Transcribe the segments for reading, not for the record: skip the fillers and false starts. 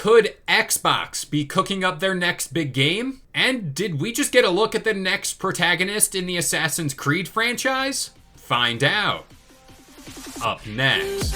Could Xbox be cooking up their next big game? And did we just get a look at the next protagonist in the Assassin's Creed franchise? Find out. Up next.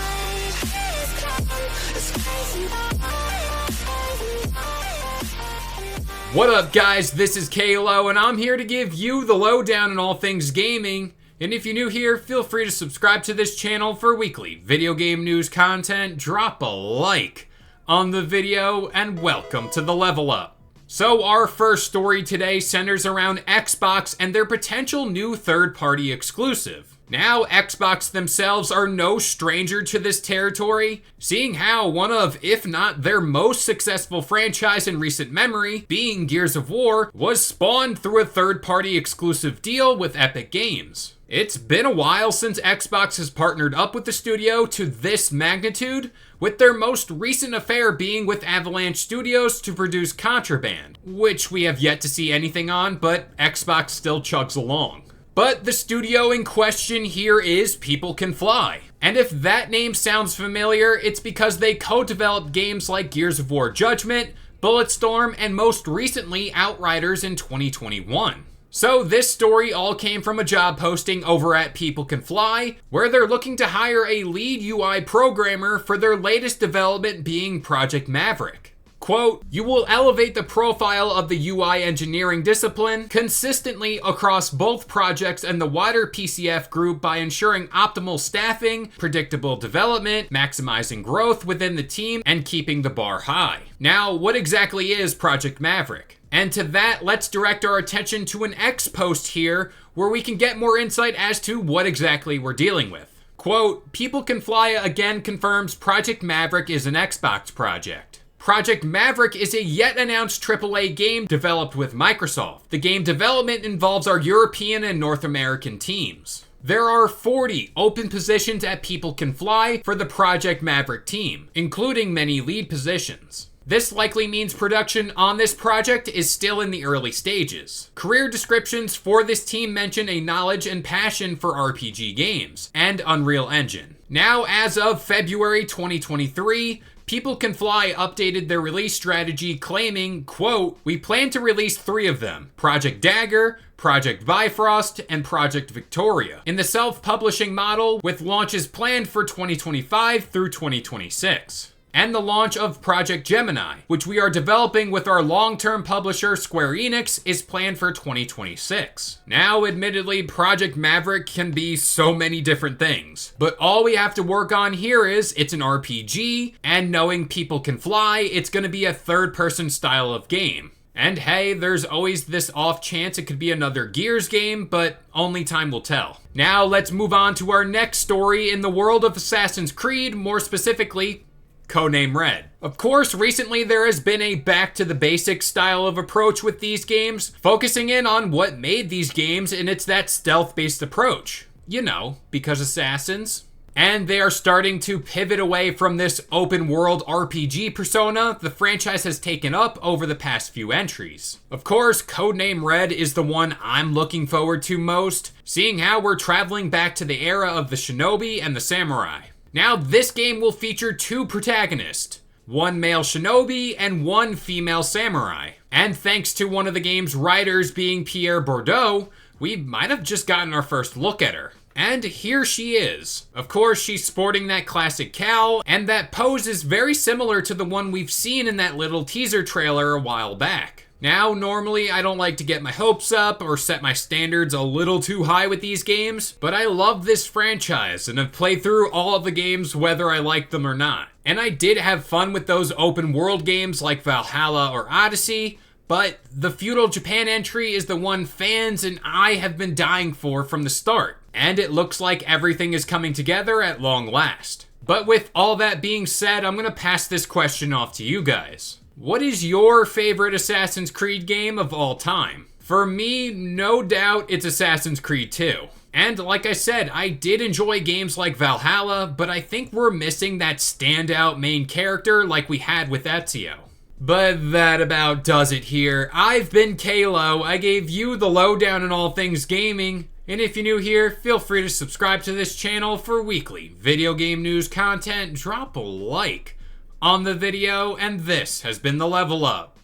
What up, guys? This is Kalo, and I'm here to give you the lowdown on all things gaming. And if you're new here, feel free to subscribe to this channel for weekly video game news content. Drop a like on the video, and welcome to the Level Up. So our first story today centers around Xbox and their potential new third-party exclusive. Now, Xbox themselves are no stranger to this territory, seeing how one of, if not their most successful franchise in recent memory, being Gears of War, was spawned through a third-party exclusive deal with Epic Games. It's been a while since Xbox has partnered up with the studio to this magnitude, with their most recent affair being with Avalanche Studios to produce Contraband, which we have yet to see anything on, but Xbox still chugs along. But the studio in question here is People Can Fly. And if that name sounds familiar, it's because they co-developed games like Gears of War Judgment, Bulletstorm, and most recently Outriders in 2021. So this story all came from a job posting over at People Can Fly, where they're looking to hire a lead UI programmer for their latest development being Project Maverick. Quote, "You will elevate the profile of the UI engineering discipline consistently across both projects and the wider PCF group by ensuring optimal staffing, predictable development, maximizing growth within the team, and keeping the bar high." Now, what exactly is Project Maverick? And to that, let's direct our attention to an X post here where we can get more insight as to what exactly we're dealing with. Quote, "People Can Fly again confirms Project Maverick is an Xbox project. Project Maverick is a yet announced AAA game developed with Microsoft. The game development involves our European and North American teams. There are 40 open positions at People Can Fly for the Project Maverick team, including many lead positions. This likely means production on this project is still in the early stages. Career descriptions for this team mention a knowledge and passion for RPG games and Unreal Engine. Now, as of February 2023, People Can Fly updated their release strategy claiming, quote, "We plan to release 3 of them, Project Dagger, Project Bifrost, and Project Victoria, in the self-publishing model with launches planned for 2025 through 2026. And the launch of Project Gemini, which we are developing with our long-term publisher Square Enix, is planned for 2026. Now, admittedly, Project Maverick can be so many different things, but all we have to work on here is it's an RPG, and knowing People Can Fly, it's gonna be a third-person style of game. And hey, there's always this off chance it could be another Gears game, but only time will tell. Now, let's move on to our next story in the world of Assassin's Creed, more specifically, Codename Red. Of course, recently there has been a back to the basics style of approach with these games, focusing in on what made these games, and it's that stealth-based approach. You know, because assassins. And they are starting to pivot away from this open world RPG persona the franchise has taken up over the past few entries. Of course, Codename Red is the one I'm looking forward to most, seeing how we're traveling back to the era of the shinobi and the samurai. Now, this game will feature 2 protagonists, one male shinobi and one female samurai. And thanks to one of the game's writers being Pierre Bourdieu, we might have just gotten our first look at her. And here she is. Of course, she's sporting that classic cowl, and that pose is very similar to the one we've seen in that little teaser trailer a while back. Now, normally I don't like to get my hopes up or set my standards a little too high with these games, but I love this franchise and have played through all of the games whether I like them or not. And I did have fun with those open world games like Valhalla or Odyssey, but the feudal Japan entry is the one fans and I have been dying for from the start. And it looks like everything is coming together at long last. But with all that being said, I'm gonna pass this question off to you guys. What is your favorite Assassin's Creed game of all time? For me, no doubt it's Assassin's Creed 2. And like I said, I did enjoy games like Valhalla, but I think we're missing that standout main character like we had with Ezio. But that about does it here. I've been Kalo. I gave you the lowdown on all things gaming. And if you're new here, feel free to subscribe to this channel for weekly video game news content. Drop a like on the video, and this has been the Level Up.